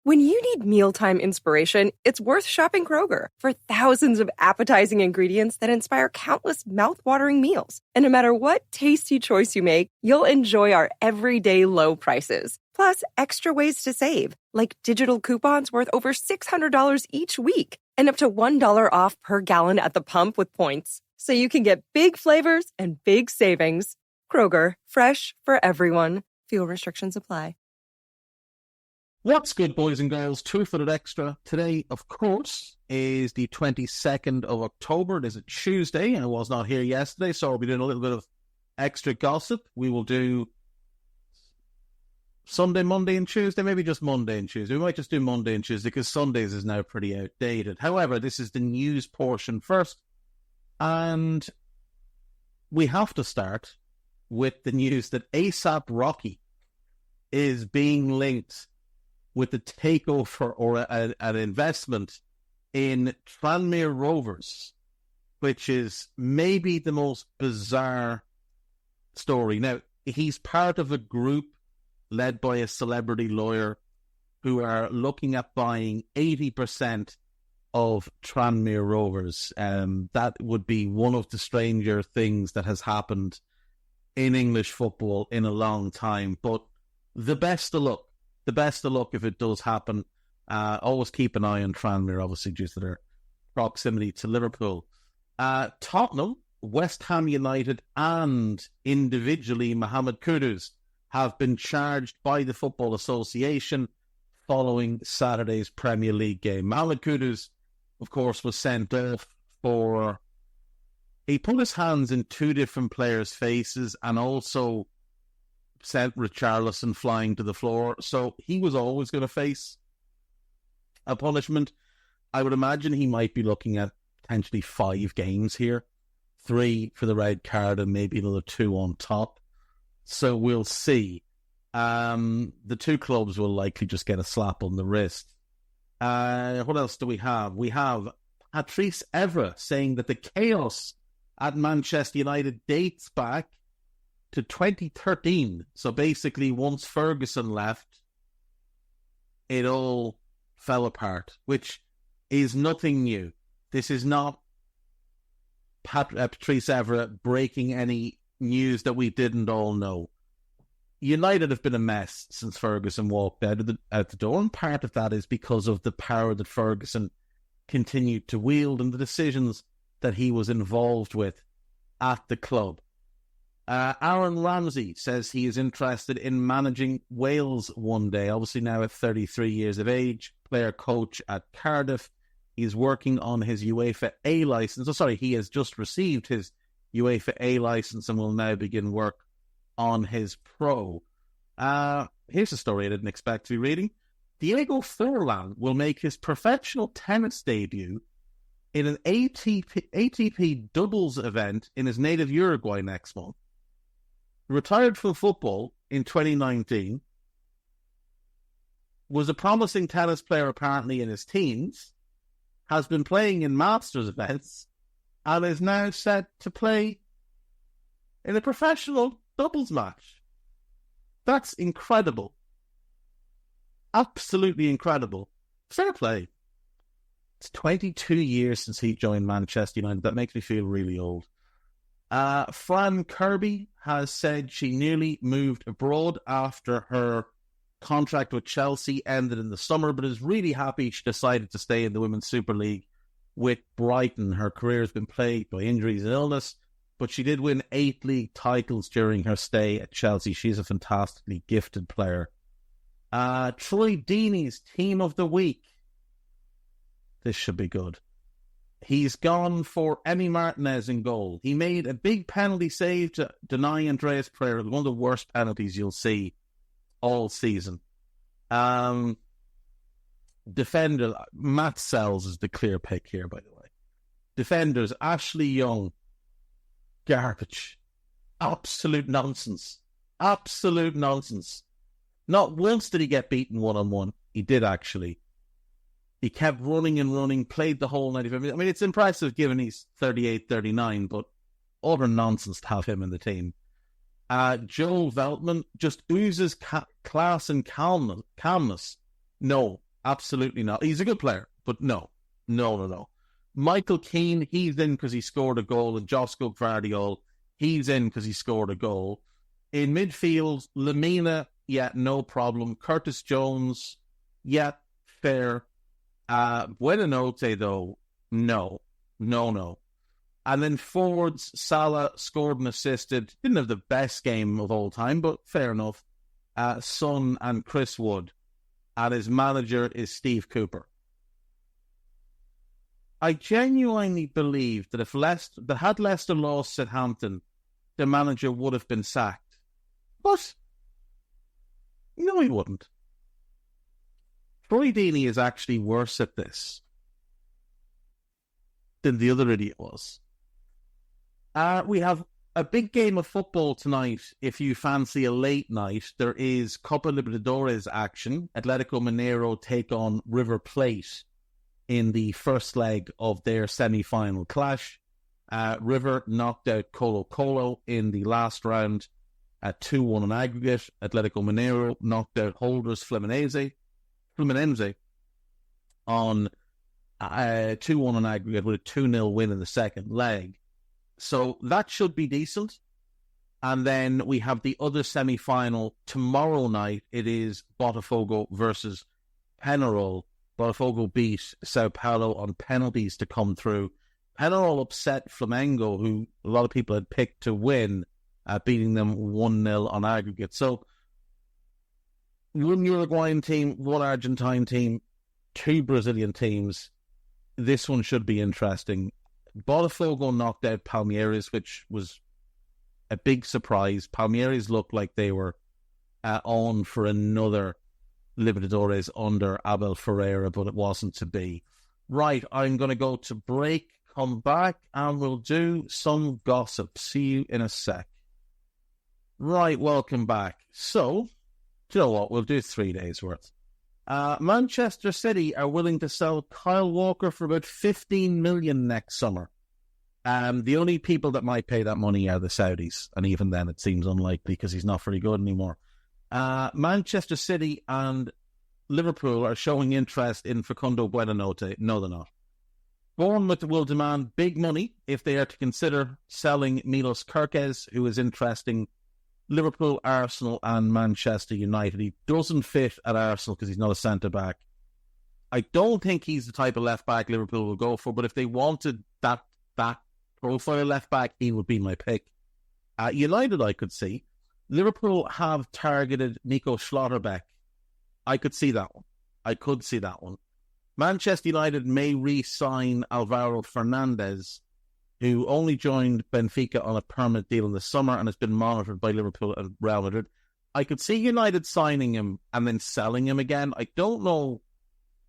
When you need mealtime inspiration, it's worth shopping Kroger for thousands of appetizing ingredients that inspire countless mouth-watering meals. And no matter what tasty choice you make, you'll enjoy our everyday low prices. Plus, extra ways to save, like digital coupons worth over $600 each week and up to $1 off per gallon at the pump with points. So you can get big flavors and big savings. Kroger, fresh for everyone. Fuel restrictions apply. What's good, boys and girls? 2-Footed Extra. Today, of course, is the 22nd of October. It is a Tuesday. I was not here yesterday, so I'll be doing a little bit of extra gossip. We will do Sunday, Monday, and Tuesday. Maybe just Monday and Tuesday. We might just do Monday and Tuesday because Sundays is now pretty outdated. However, this is the news portion first. And we have to start with the news that ASAP Rocky is being linked with the takeover or an investment in Tranmere Rovers, which is maybe the most bizarre story. Now, he's part of a group led by a celebrity lawyer who are looking at buying 80% of Tranmere Rovers. That would be one of the stranger things that has happened in English football in a long time. But the best of luck. The best of luck if it does happen. Always keep an eye on Tranmere, obviously, due to their proximity to Liverpool. Tottenham, West Ham United, and individually Mohamed Kudus have been charged by the Football Association following Saturday's Premier League game. Mohamed Kudus, of course, was sent off for... He put his hands in two different players' faces and also sent Richarlison flying to the floor. So he was always going to face a punishment. I would imagine he might be looking at potentially 5 games here. 3 for the red card and maybe another 2 on top. So we'll see. The 2 clubs will likely just get a slap on the wrist. What else do we have? We have Patrice Evra saying that the chaos at Manchester United dates back to 2013. So basically, once Ferguson left, it all fell apart, which is nothing new. This is not Patrice Evra breaking any news that we didn't all know. United have been a mess since Ferguson walked out the door, and part of that is because of the power that Ferguson continued to wield and the decisions that he was involved with at the club. Aaron Ramsey says he is interested in managing Wales one day. Obviously now at 33 years of age, player coach at Cardiff. He's working on his UEFA A licence. He has just received his UEFA A licence and will now begin work on his pro. Here's a story I didn't expect to be reading. Diego Forlan will make his professional tennis debut in an ATP doubles event in his native Uruguay next month. Retired from football in 2019, was a promising tennis player apparently in his teens, has been playing in Masters events, and is now set to play in a professional doubles match. That's incredible. Absolutely incredible. Fair play. It's 22 years since he joined Manchester United. That makes me feel really old. Fran Kirby has said she nearly moved abroad after her contract with Chelsea ended in the summer, but is really happy she decided to stay in the Women's Super League with Brighton. Her career has been plagued by injuries and illness, but she did win 8 league titles during her stay at Chelsea. She's a fantastically gifted player. Troy Deeney's Team of the Week. This should be good. He's gone for Emi Martinez in goal. He made a big penalty save to deny Andreas Pereira, one of the worst penalties you'll see all season. Defender, Matt Sells is the clear pick here, by the way. Defenders, Ashley Young, garbage. Absolute nonsense. Absolute nonsense. Not once did he get beaten one-on-one. He did, actually. He kept running and running, played the whole 95 minutes. I mean, it's impressive given he's 38, 39, but utter nonsense to have him in the team. Joel Veltman just oozes class and calmness. No, Absolutely not. He's a good player, but no. Michael Keane, he's in because he scored a goal, and Josko Gvardiol, he's in because he scored a goal. In midfield, Lamina, yeah, no problem. Curtis Jones, yeah, fair. Buenanote, though, no. And then forwards, Salah scored and assisted. Didn't have the best game of all time, but fair enough. Son and Chris Wood. And his manager is Steve Cooper. I genuinely believe that had Leicester lost Southampton, the manager would have been sacked. But, no, he wouldn't. Troy Deeney is actually worse at this than the other idiot was. We have a big game of football tonight. If you fancy a late night, there is Copa Libertadores action. Atletico Mineiro take on River Plate in the first leg of their semi-final clash. River knocked out Colo-Colo in the last round at 2-1 on aggregate. Atletico Mineiro knocked out holders Fluminense on 2-1 on aggregate with a 2-0 win in the second leg. So that should be decent. And then we have the other semi-final tomorrow night. It is Botafogo versus Penarol. Botafogo beat Sao Paulo on penalties to come through. Penarol upset Flamengo, who a lot of people had picked to win, beating them 1-0 on aggregate. So, one Uruguayan team, one Argentine team, two Brazilian teams. This one should be interesting. Botafogo knocked out Palmeiras, which was a big surprise. Palmeiras looked like they were on for another Libertadores under Abel Ferreira, but it wasn't to be. Right, I'm going to go to break, come back, and we'll do some gossip. See you in a sec. Right, welcome back. So, do you know what? We'll do 3 days' worth. Manchester City are willing to sell Kyle Walker for about 15 million next summer. The only people that might pay that money are the Saudis, and even then it seems unlikely because he's not very good anymore. Manchester City and Liverpool are showing interest in Facundo Buenanote. No, they're not. Bournemouth will demand big money if they are to consider selling Milos Kerkez, who is interesting. Liverpool, Arsenal and Manchester United. He doesn't fit at Arsenal because he's not a centre-back. I don't think he's the type of left-back Liverpool will go for, but if they wanted that profile left-back, he would be my pick. United, I could see. Liverpool have targeted Nico Schlotterbeck. I could see that one. Manchester United may re-sign Alvaro Fernandez, who only joined Benfica on a permanent deal in the summer and has been monitored by Liverpool and Real Madrid. I could see United signing him and then selling him again. I don't know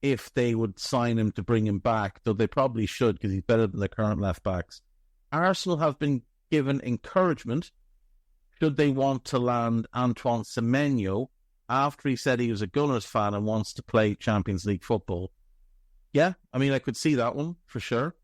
if they would sign him to bring him back, though they probably should because he's better than the current left-backs. Arsenal have been given encouragement should they want to land Antoine Semenyo after he said he was a Gunners fan and wants to play Champions League football. Yeah, I mean, I could see that one for sure.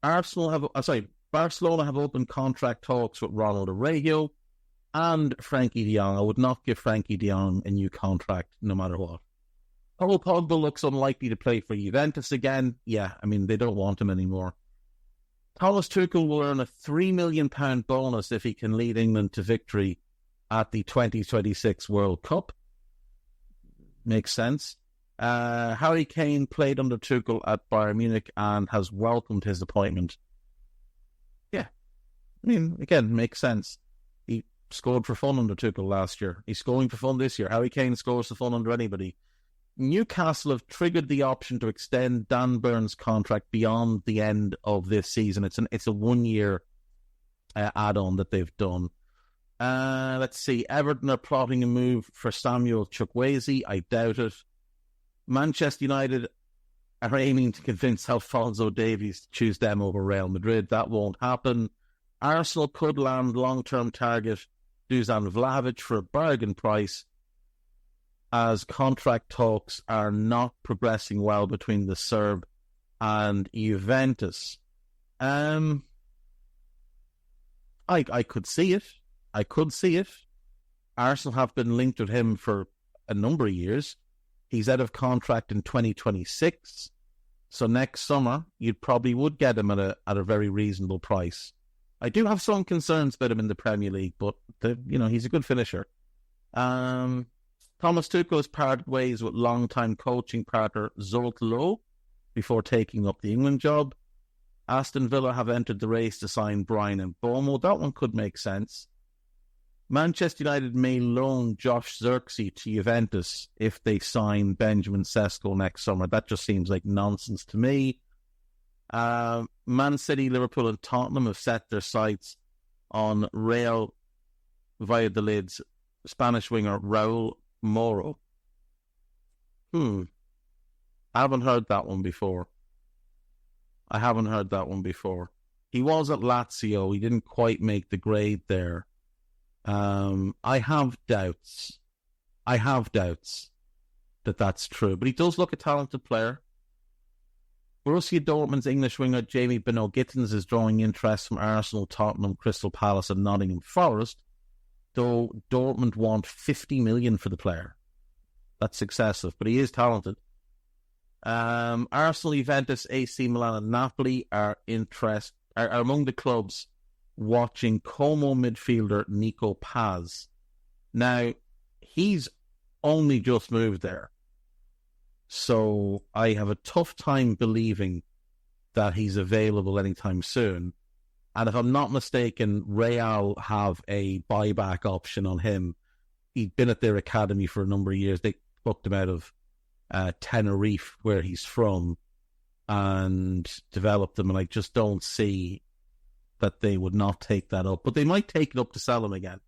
Barcelona have open contract talks with Ronald Araujo and Frankie de Jong. I would not give Frankie de Jong a new contract no matter what. Paul Pogba looks unlikely to play for Juventus again. Yeah, I mean, they don't want him anymore. Thomas Tuchel will earn a £3 million bonus if he can lead England to victory at the 2026 World Cup. Makes sense. Harry Kane played under Tuchel at Bayern Munich and has welcomed his appointment. Yeah. I mean, again, makes sense. He scored for fun under Tuchel last year. He's scoring for fun this year. Harry Kane scores for fun under anybody. Newcastle have triggered the option to extend Dan Burns' contract beyond the end of this season. It's a 1 year add-on that they've done. Let's see. Everton are plotting a move for Samuel Chukwueze. I doubt it. Manchester United are aiming to convince Alphonso Davies to choose them over Real Madrid. That won't happen. Arsenal could land long-term target Dusan Vlahovic for a bargain price, as contract talks are not progressing well between the Serb and Juventus. I could see it. Arsenal have been linked with him for a number of years. He's out of contract in 2026. So next summer, you probably would get him at a very reasonable price. I do have some concerns about him in the Premier League, but he's a good finisher. Thomas Tuchel has parted ways with longtime coaching partner Zoltan Lowe before taking up the England job. Aston Villa have entered the race to sign Bryan and Mbeumo. That one could make sense. Manchester United may loan Josh Zirkzee to Juventus if they sign Benjamin Sesko next summer. That just seems like nonsense to me. Man City, Liverpool and Tottenham have set their sights on Real Valladolid's Spanish winger Raul Moro. I haven't heard that one before. He was at Lazio. He didn't quite make the grade there. I have doubts that that's true, but he does look a talented player. Borussia Dortmund's English winger Jamie Bino-Gittens is drawing interest from Arsenal, Tottenham, Crystal Palace and Nottingham Forest, though Dortmund want 50 million for the player. That's excessive, but he is talented. Arsenal, Juventus, AC Milan and Napoli are among the clubs watching Como midfielder Nico Paz. Now, he's only just moved there, so I have a tough time believing that he's available anytime soon. And if I'm not mistaken, Real have a buyback option on him. He'd been at their academy for a number of years. They booked him out of Tenerife, where he's from, and developed him, and I just don't see that they would not take that up. But they might take it up to sell him again.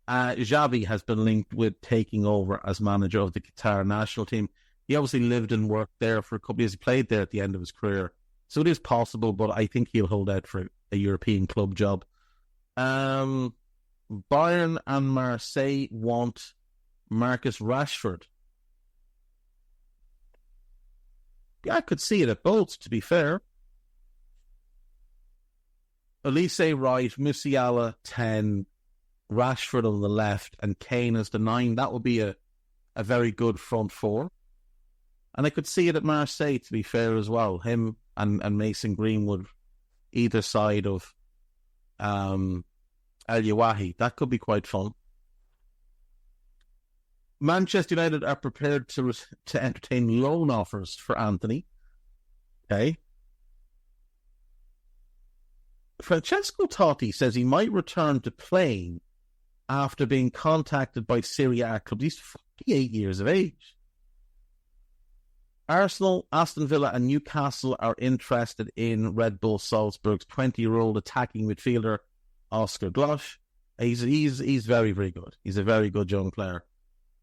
Xavi has been linked with taking over as manager of the Qatar national team. He obviously lived and worked there for a couple of years. He played there at the end of his career. So it is possible, but I think he'll hold out for a European club job. Bayern and Marseille want Marcus Rashford. Yeah, I could see it at both, to be fair. Elise right, Musiala 10, Rashford on the left, and Kane as the 9. That would be a very good front four. And I could see it at Marseille, to be fair, as well. Him and Mason Greenwood either side of El Yawahi. That could be quite fun. Manchester United are prepared to entertain loan offers for Anthony. Okay. Francesco Totti says he might return to playing after being contacted by Serie A clubs. He's 48 years of age. Arsenal, Aston Villa and Newcastle are interested in Red Bull Salzburg's 20-year-old attacking midfielder, Oscar Glosch. He's very, very good. He's a very good young player.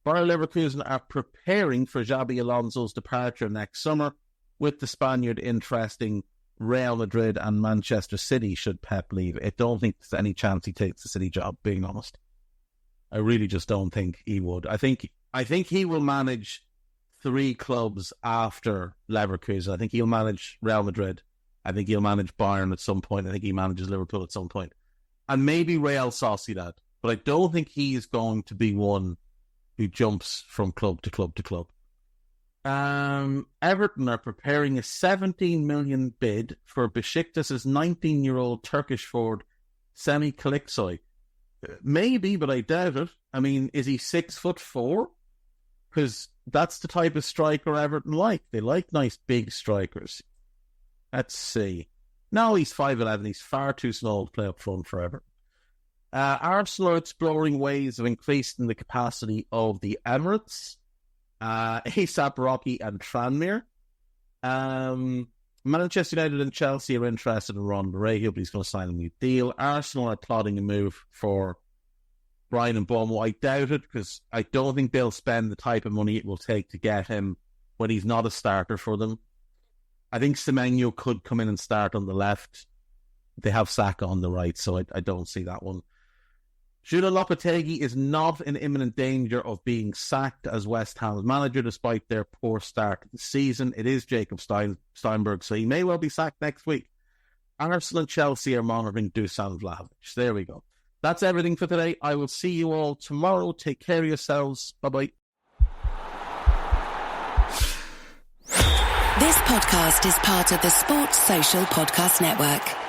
Bayer Leverkusen are preparing for Xabi Alonso's departure next summer, with the Spaniard interesting Real Madrid and Manchester City should Pep leave. I don't think there's any chance he takes the City job, being honest. I really just don't think he would. I think he will manage 3 clubs after Leverkusen. I think he'll manage Real Madrid. I think he'll manage Bayern at some point. I think he manages Liverpool at some point. And maybe Real Sociedad. But I don't think he is going to be one who jumps from club to club to club. Everton are preparing a 17 million bid for Besiktas's 19-year-old Turkish forward, Semi Kaliksoy. Maybe, but I doubt it. I mean, is he 6'4"? Because that's the type of striker Everton like. They like nice big strikers. Let's see. No, he's 5'11". He's far too small to play up front for Everton. Arsenal are exploring ways of increasing the capacity of the Emirates. ASAP Rocky and Tranmere. Manchester United and Chelsea are interested in Ron Barreiro, but he's going to sign a new deal. Arsenal are plotting a move for Bryan and Mbeumo. I doubt it, because I don't think they'll spend the type of money it will take to get him when he's not a starter for them. I think Semenyo could come in and start on the left. They have Saka on the right, so I don't see that one. Julian Lopetegui is not in imminent danger of being sacked as West Ham's manager, despite their poor start to the season. It is Jacob Steinberg, so he may well be sacked next week. Arsenal and Chelsea are monitoring Dusan Vlahovic. There we go. That's everything for today. I will see you all tomorrow. Take care of yourselves. Bye-bye. This podcast is part of the Sports Social Podcast Network.